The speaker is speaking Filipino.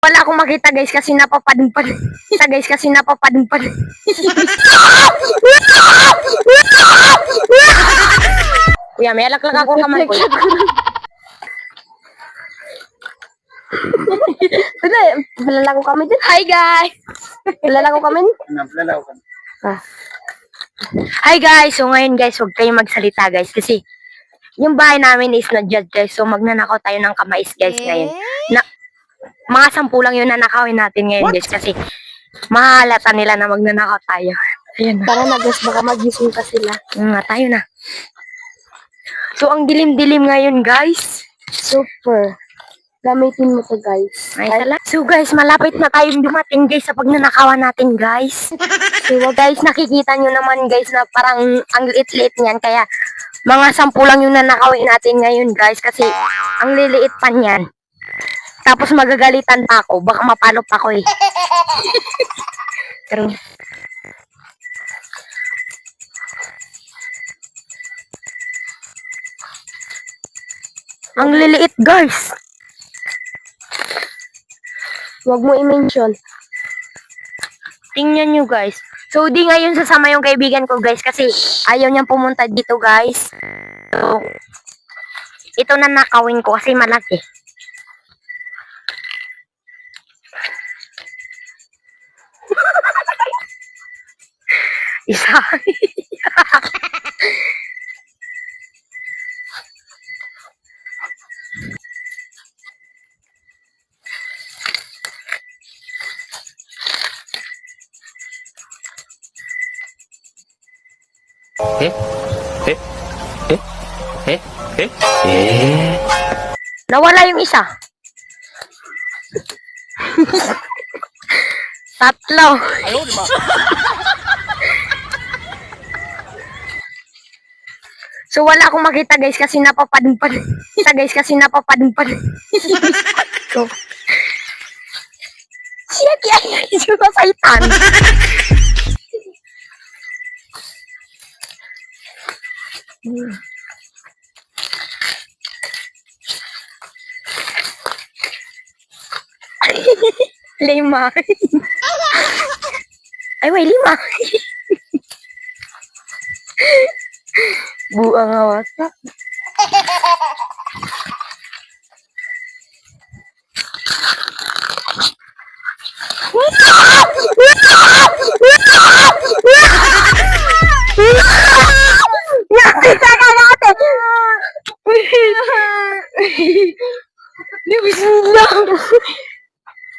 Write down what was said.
Wala akong makita guys kasi napapadpad. Guys kasi napapadpad. Kuya, may alaklak ako kamay ko. Palala ko kami din. Hi guys! Palala ko kami. Hi guys! So ngayon guys, huwag kayong magsalita guys kasi yung bahay namin is na-judge guys. So magnanakaw tayo ng kamais guys ngayon. Mga 10 lang yun na nakawin natin ngayon guys kasi mahalata nila na magnanakaw tayo. Ayan na. Tara na guys, baka magising pa sila. Tayo na. So ang dilim-dilim ngayon guys. Super. Gamitin mo to guys. Ay, so guys, malapit na tayong dumating guys sa pagnanakawan natin guys. So guys, nakikita nyo naman guys na parang ang liit-liit niyan. Kaya mga 10 lang yung nanakawin natin ngayon guys. Kasi ang liliit pa niyan. Tapos magagalitan pa ako. Baka mapalo pa ako eh. Pero ang liliit guys. Huwag mo i-mention. Tingnan nyo guys. So di ngayon sasama yung kaibigan ko guys kasi ayaw niyang pumunta dito guys. So ito na nakawin ko kasi malaki. Isa. Nawala yung isa. Tatlo. So wala akong makita guys kasi napapadpad. Guys kasi napapadpad. Siya kaya yung saitan. Lima. Ay, may 5. Buang awasak.